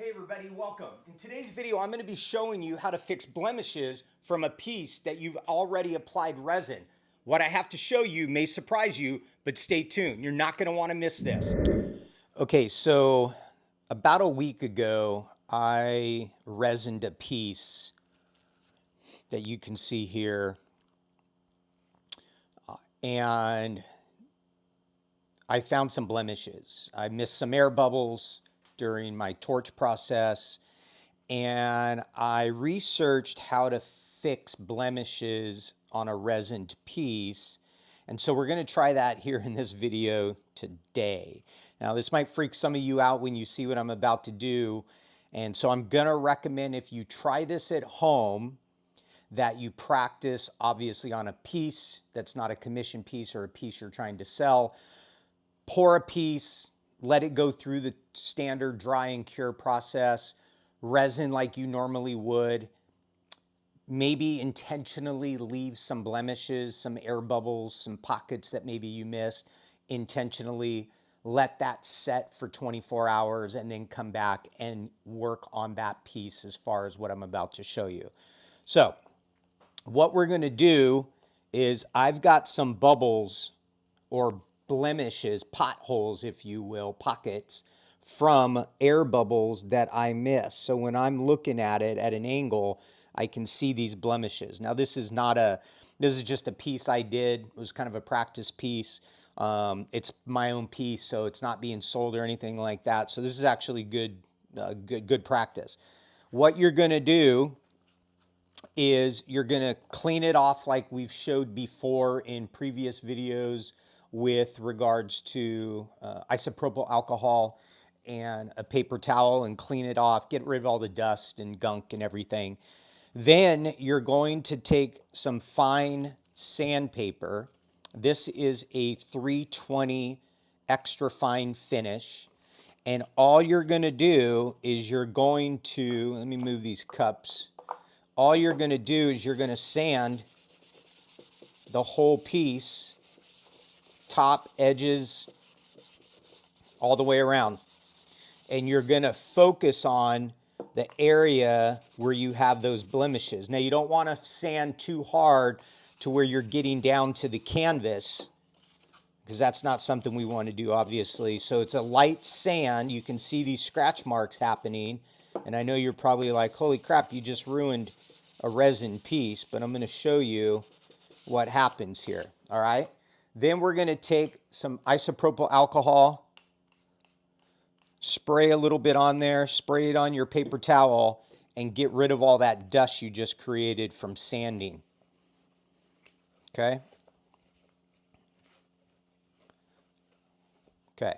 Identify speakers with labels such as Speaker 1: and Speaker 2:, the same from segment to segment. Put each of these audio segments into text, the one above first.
Speaker 1: Hey everybody, welcome. In today's video, I'm going to be showing you how to fix blemishes from a piece that you've already applied resin. What I have to show you may surprise you, but stay tuned. You're not going to want to miss this. Okay, so about a week ago, I resined a piece that you can see here, and I found some blemishes. I missed some air bubbles during my torch process, and I researched how to fix blemishes on a resined piece. And so we're going to try that here in this video today. Now, this might freak some of you out when you see what I'm about to do. And so I'm going to recommend, if you try this at home, that you practice obviously on a piece that's not a commission piece or a piece you're trying to sell. Pour a piece, let it go through the standard dry and cure process, resin like you normally would, maybe intentionally leave some blemishes, some air bubbles, some pockets that maybe you missed, intentionally let that set for 24 hours and then come back and work on that piece as far as what I'm about to show you. So what we're going to do is I've got some bubbles or blemishes, potholes, if you will, pockets from air bubbles that I miss. So when I'm looking at it at an angle, I can see these blemishes. Now this is just a piece I did. It was kind of a practice piece. It's my own piece, so it's not being sold or anything like that. So this is actually good practice. What you're gonna do is you're going to clean it off like we've showed before in previous videos with regards to isopropyl alcohol and a paper towel, and clean it off, get rid of all the dust and gunk and everything. Then you're going to take some fine sandpaper. This is a 320 extra fine finish. And all you're going to do is you're going to, let me move these cups. All you're going to do is you're going to sand the whole piece, top, edges, all the way around. And you're going to focus on the area where you have those blemishes. Now, you don't want to sand too hard to where you're getting down to the canvas, because that's not something we want to do, obviously. So it's a light sand. You can see these scratch marks happening. And I know you're probably like, holy crap, you just ruined a resin piece, but I'm going to show you what happens here. All right. Then we're going to take some isopropyl alcohol, spray a little bit on there, spray it on your paper towel, and get rid of all that dust you just created from sanding. Okay. Okay.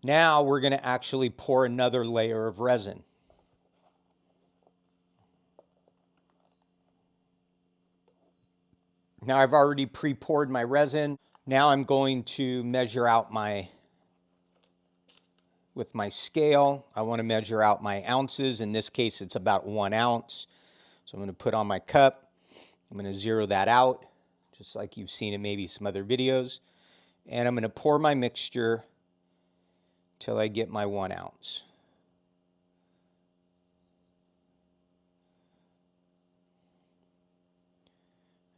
Speaker 1: Now we're going to actually pour another layer of resin. Now I've already pre-poured my resin. Now I'm going to measure out with my scale. I want to measure out my ounces. In this case, it's about 1 ounce. So I'm going to put on my cup. I'm going to zero that out, just like you've seen in maybe some other videos. And I'm going to pour my mixture till I get my 1 ounce.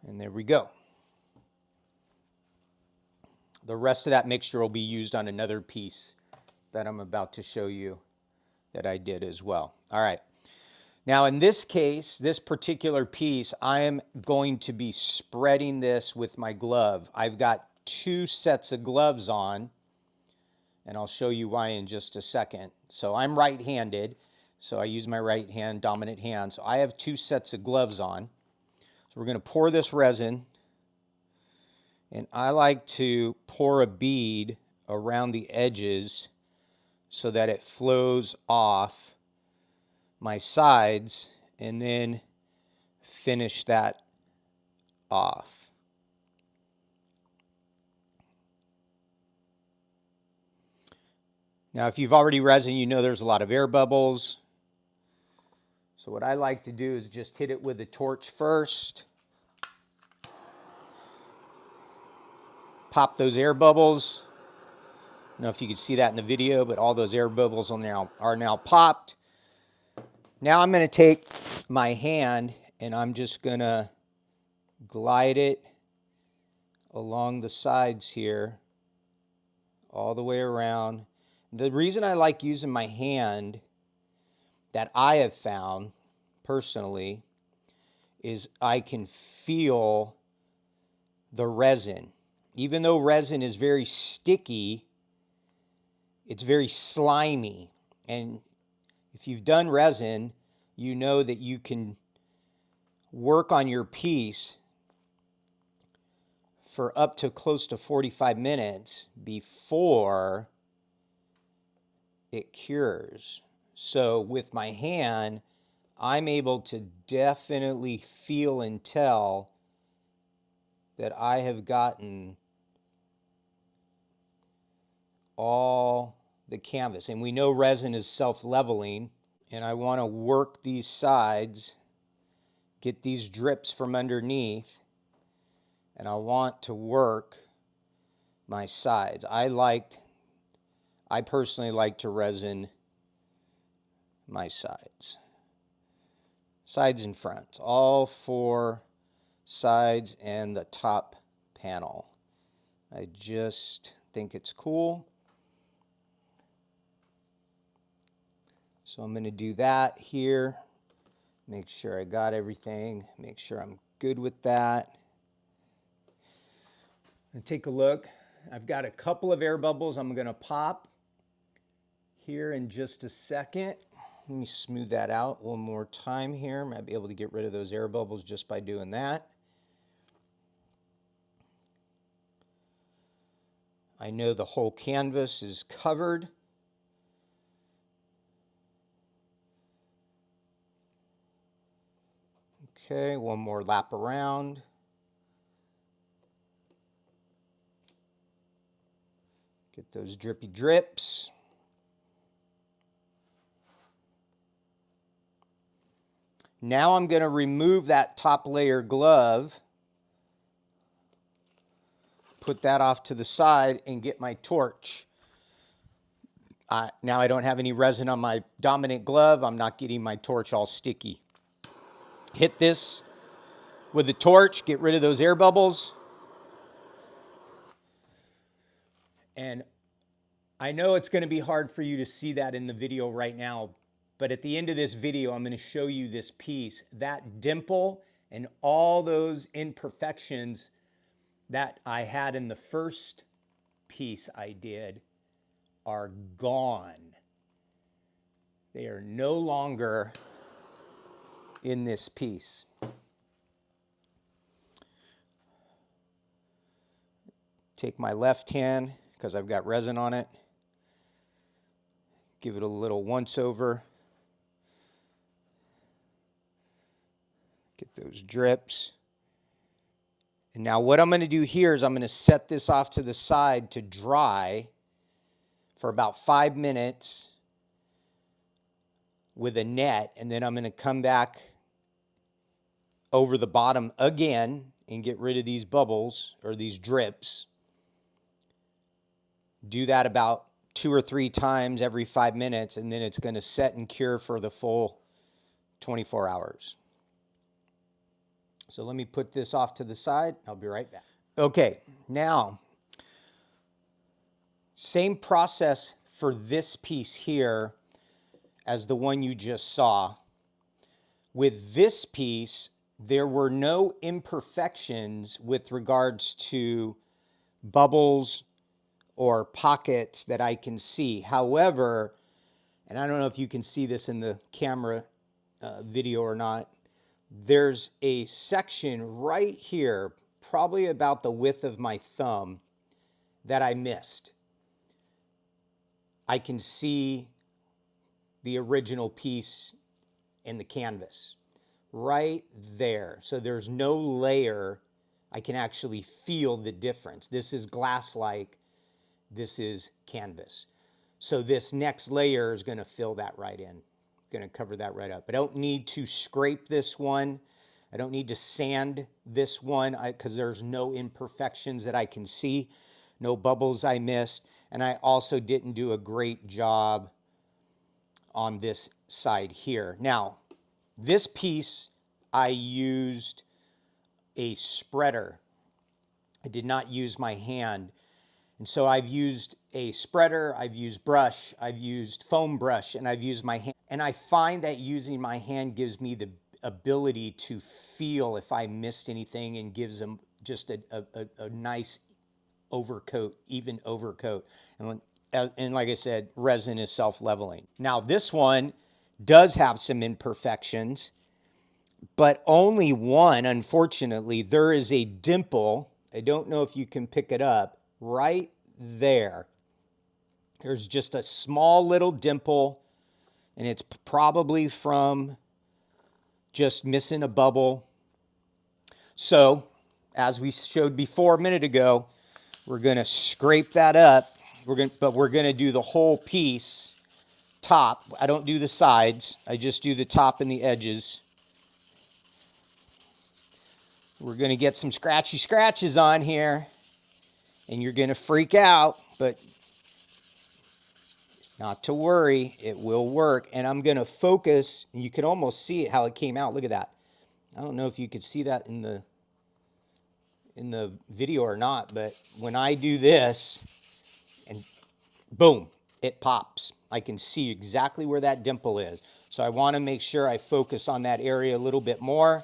Speaker 1: And there we go. The rest of that mixture will be used on another piece that I'm about to show you that I did as well. All right. Now in this case, this particular piece, I am going to be spreading this with my glove. I've got 2 sets of gloves on, and I'll show you why in just a second. So I'm right-handed, so I use my right hand, dominant hand. So I have 2 sets of gloves on. So we're going to pour this resin, and I like to pour a bead around the edges so that it flows off my sides, and then finish that off. Now, if you've already resin, you know there's a lot of air bubbles. So what I like to do is just hit it with a torch first. Pop those air bubbles. I don't know if you can see that in the video, but all those air bubbles are now popped. Now I'm going to take my hand and I'm just going to glide it along the sides here, all the way around. The reason I like using my hand, that I have found personally, is I can feel the resin. Even though resin is very sticky, it's very slimy. And if you've done resin, you know that you can work on your piece for up to close to 45 minutes before it cures. So with my hand, I'm able to definitely feel and tell that I have gotten all the canvas. And we know resin is self-leveling, and I want to work these sides, get these drips from underneath, and I want to work my sides. I personally like to resin my sides. Sides and fronts, all four sides and the top panel. I just think it's cool. So I'm going to do that here. Make sure I got everything. Make sure I'm good with that. And take a look. I've got a couple of air bubbles I'm going to pop here in just a second. Let me smooth that out one more time here. Might be able to get rid of those air bubbles just by doing that. I know the whole canvas is covered. Okay, one more lap around. Get those drippy drips. Now I'm going to remove that top layer glove, put that off to the side, and get my torch. Now I don't have any resin on my dominant glove. I'm not getting my torch all sticky. Hit this with the torch, get rid of those air bubbles. And I know it's going to be hard for you to see that in the video right now, but at the end of this video, I'm going to show you this piece. That dimple and all those imperfections that I had in the first piece I did are gone. They are no longer in this piece. Take my left hand, because I've got resin on it, give it a little once over. Get those drips. And now what I'm going to do here is I'm going to set this off to the side to dry for about 5 minutes with a net, and then I'm going to come back over the bottom again and get rid of these bubbles or these drips. Do that about 2 or 3 times every 5 minutes, and then it's going to set and cure for the full 24 hours. So let me put this off to the side. I'll be right back. Okay, now, same process for this piece here as the one you just saw. With this piece, there were no imperfections with regards to bubbles or pockets that I can see. However, and I don't know if you can see this in the camera video or not, there's a section right here, probably about the width of my thumb, that I missed. I can see the original piece in the canvas right there. So there's no layer. I can actually feel the difference. This is glass-like. This is canvas. So this next layer is going to fill that right in. Going to cover that right up. I don't need to scrape this one. I don't need to sand this one because there's no imperfections that I can see, no bubbles I missed. And I also didn't do a great job on this side here. Now, this piece, I used a spreader. I did not use my hand. And so I've used a spreader, I've used brush, I've used foam brush, and I've used my hand. And I find that using my hand gives me the ability to feel if I missed anything, and gives them just a nice overcoat, even overcoat. And like I said, resin is self-leveling. Now this one does have some imperfections, but only one, unfortunately. There is a dimple. I don't know if you can pick it up right there. There's just a small little dimple, and it's probably from just missing a bubble. So, as we showed before a minute ago, we're going to scrape that up. But we're going to do the whole piece top. I don't do the sides. I just do the top and the edges. We're going to get some scratchy scratches on here, and you're going to freak out, but not to worry, it will work. And I'm going to focus, and you can almost see it, how it came out. Look at that. I don't know if you could see that in the video or not, but when I do this, and boom, it pops. I can see exactly where that dimple is. So I want to make sure I focus on that area a little bit more.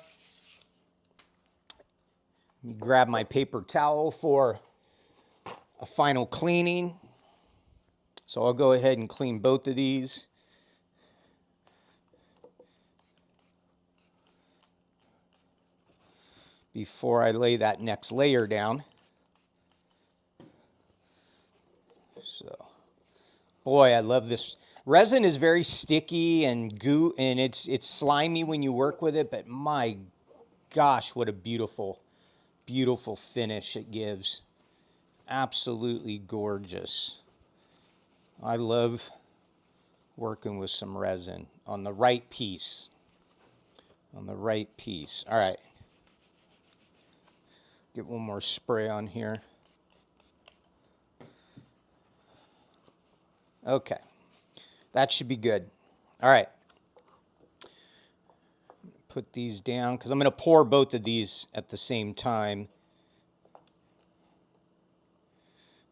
Speaker 1: Grab my paper towel for a final cleaning. So I'll go ahead and clean both of these. Before I lay that next layer down. So, boy, I love this. Resin is very sticky and goo, and it's slimy when you work with it, but my gosh, what a beautiful, beautiful finish it gives. Absolutely gorgeous. I love working with some resin on the right piece. On the right piece. All right. Get one more spray on here. Okay. That should be good. All right. Put these down because I'm going to pour both of these at the same time.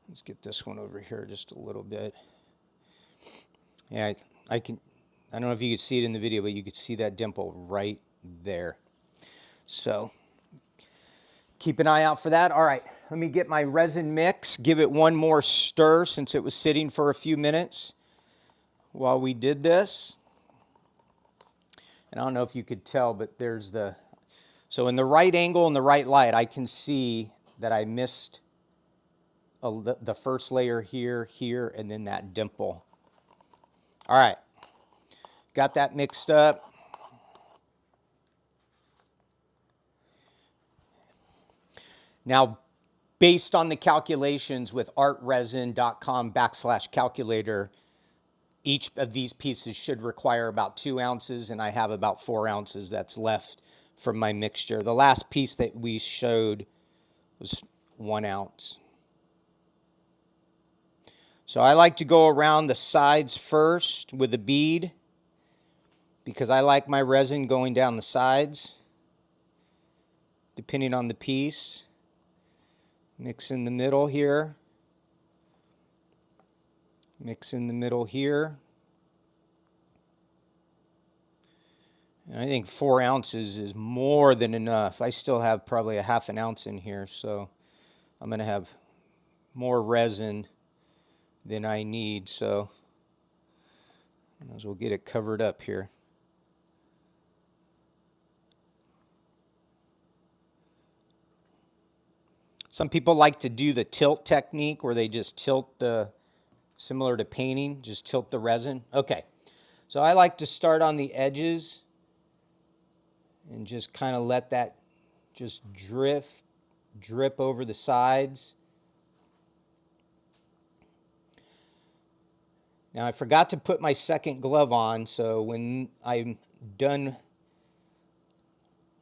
Speaker 1: Let's get this one over here just a little bit. Yeah, I don't know if you could see it in the video, but you could see that dimple right there. So keep an eye out for that. All right, let me get my resin mix, give it one more stir since it was sitting for a few minutes while we did this. And I don't know if you could tell, but there's so in the right angle and the right light, I can see that I missed the first layer here, and then that dimple. All right, got that mixed up. Now, based on the calculations with artresin.com/calculator, each of these pieces should require about 2 ounces, and I have about 4 ounces that's left from my mixture. The last piece that we showed was 1 ounce. So I like to go around the sides first with a bead because I like my resin going down the sides, depending on the piece. Mix in the middle here. Mix in the middle here. And I think 4 ounces is more than enough. I still have probably a half an ounce in here, so I'm going to have more resin than I need, so might as well get it covered up here. Some people like to do the tilt technique where they just tilt similar to painting, just tilt the resin. Okay, so I like to start on the edges and just kind of let that just drip over the sides. Now I forgot to put my second glove on, so when I'm done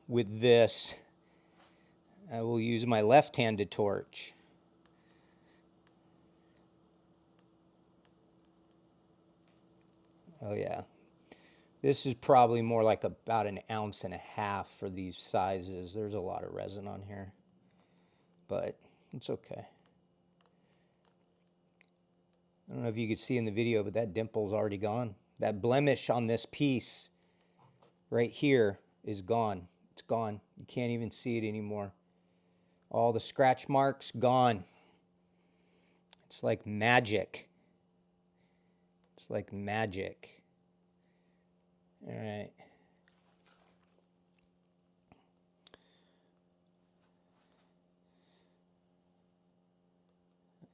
Speaker 1: with this, I will use my left-handed torch. Oh yeah. This is probably more like about 1.5 ounces for these sizes. There's a lot of resin on here, but it's okay. I don't know if you could see in the video, but that dimple's already gone. That blemish on this piece right here is gone. It's gone. You can't even see it anymore. All the scratch marks gone. It's like magic. It's like magic. All right.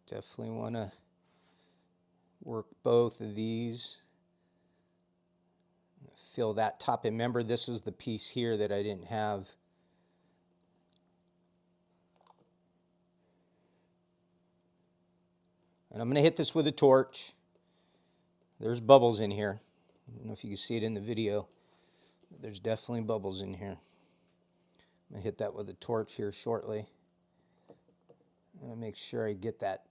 Speaker 1: Definitely want to work both of these. Fill that top. Remember, this was the piece here that I didn't have. And I'm going to hit this with a torch. There's bubbles in here. I don't know if you can see it in the video. There's definitely bubbles in here. I'm going to hit that with a torch here shortly. I'm going to make sure I get that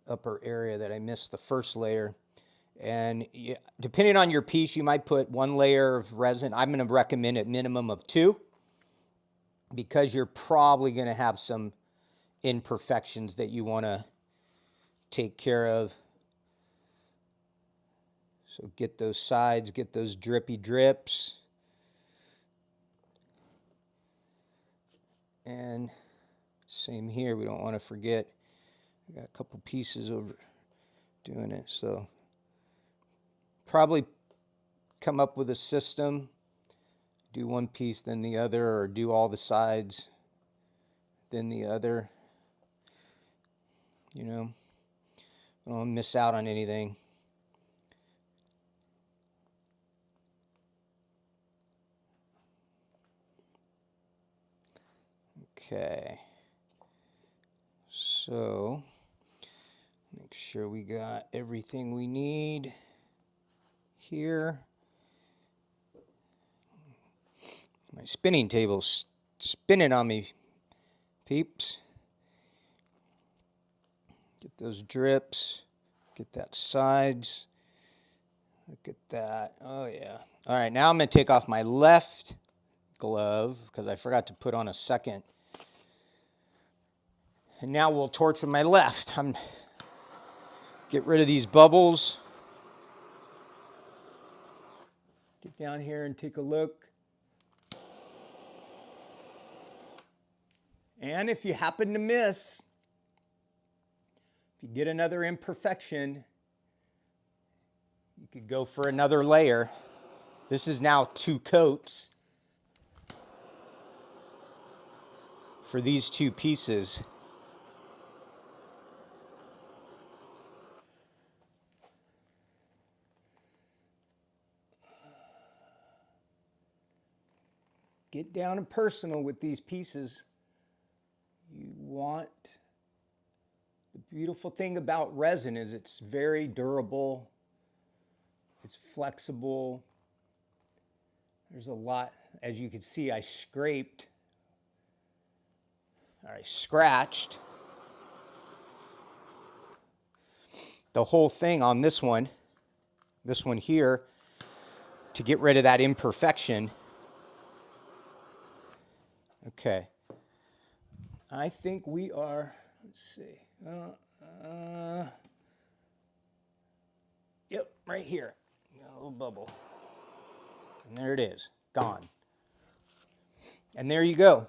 Speaker 1: upper area that I missed the first layer. And depending on your piece, you might put 1 layer of resin. I'm going to recommend a minimum of 2 because you're probably going to have some imperfections that you want to take care of. So get those sides, get those drippy drips. And same here, we don't want to forget. We got a couple pieces over doing it. So probably come up with a system. Do one piece, then the other, or do all the sides, then the other. You know, don't miss out on anything. Okay. So, make sure we got everything we need here. My spinning table's spinning on me, peeps. Get those drips. Get that sides. Look at that. Oh, yeah. All right, now I'm going to take off my left glove because I forgot to put on a second. And now we'll torch with my left. Get rid of these bubbles. Get down here and take a look. And if you happen to miss, if you get another imperfection, you could go for another layer. This is now 2 coats for these 2 pieces. Get down and personal with these pieces. You want, the beautiful thing about resin is it's very durable. It's flexible. There's a lot, as you can see, I scraped, or I scratched the whole thing on this one here, to get rid of that imperfection. Okay. I think we are, let's see. Yep, right here. Got a little bubble. And there it is, gone. And there you go.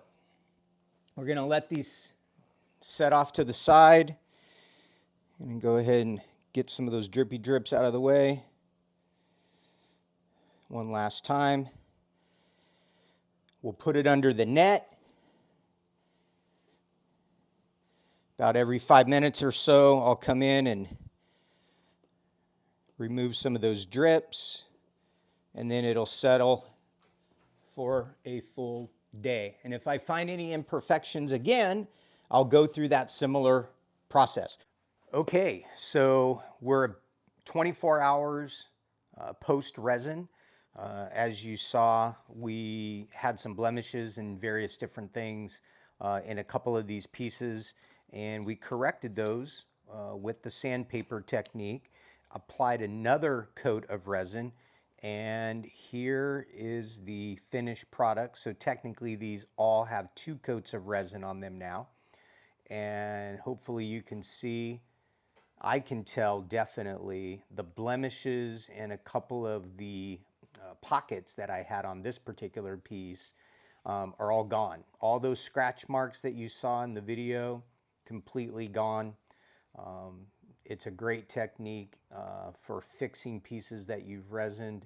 Speaker 1: We're going to let these set off to the side. I'm going to go ahead and get some of those drippy drips out of the way. One last time. We'll put it under the net. About every 5 minutes or so, I'll come in and remove some of those drips, and then it'll settle for a full day. And if I find any imperfections again, I'll go through that similar process. Okay, so we're 24 hours post resin. As you saw, we had some blemishes and various different things in a couple of these pieces, and we corrected those with the sandpaper technique. applied another coat of resin, and here is the finished product. So technically these all have 2 coats of resin on them now. And hopefully you can see, I can tell definitely the blemishes and a couple of the pockets that I had on this particular piece are all gone. All those scratch marks that you saw in the video, completely gone. Um, it's a great technique for fixing pieces that you've resined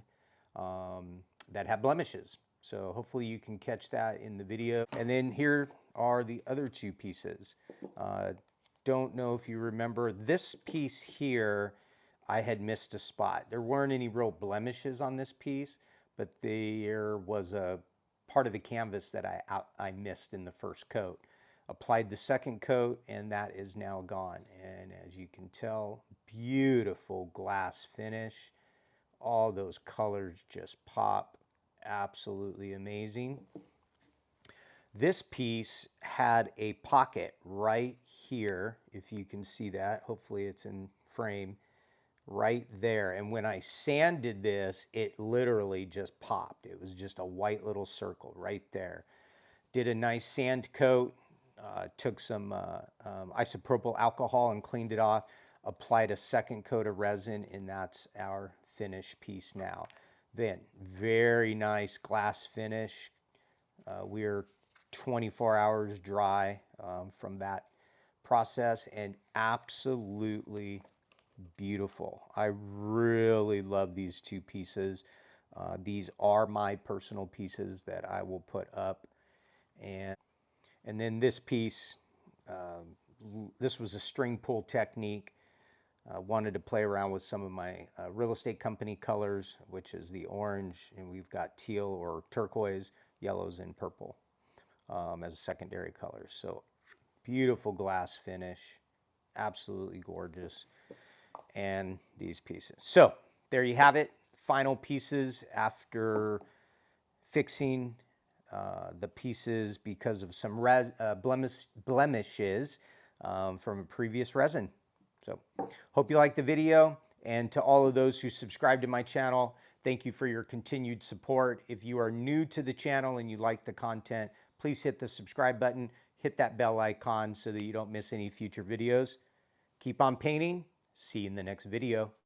Speaker 1: that have blemishes. So hopefully you can catch that in the video. And then here are the other 2 pieces. Don't know if you remember this piece here, I had missed a spot. There weren't any real blemishes on this piece, but there was a part of the canvas that I missed in the first coat. Applied the second coat, and that is now gone. And as you can tell, beautiful glass finish. All those colors just pop. Absolutely amazing. This piece had a pocket right here, if you can see that. Hopefully it's in frame right there. And when I sanded this, it literally just popped. It was just a white little circle right there. Did a nice sand coat, took some isopropyl alcohol and cleaned it off, applied a second coat of resin, and that's our finished piece now. Then, very nice glass finish. We're 24 hours dry from that process, and absolutely beautiful. I really love these 2 pieces. These are my personal pieces that I will put up. And then this piece, this was a string pull technique. Wanted to play around with some of my real estate company colors, which is the orange, and we've got teal or turquoise, yellows, and purple as secondary colors. So beautiful glass finish, absolutely gorgeous. And these pieces. So there you have it. Final pieces after fixing the pieces because of some blemishes from a previous resin. So hope you liked the video. And to all of those who subscribe to my channel, thank you for your continued support. If you are new to the channel and you like the content, please hit the subscribe button, hit that bell icon so that you don't miss any future videos. Keep on painting. See you in the next video.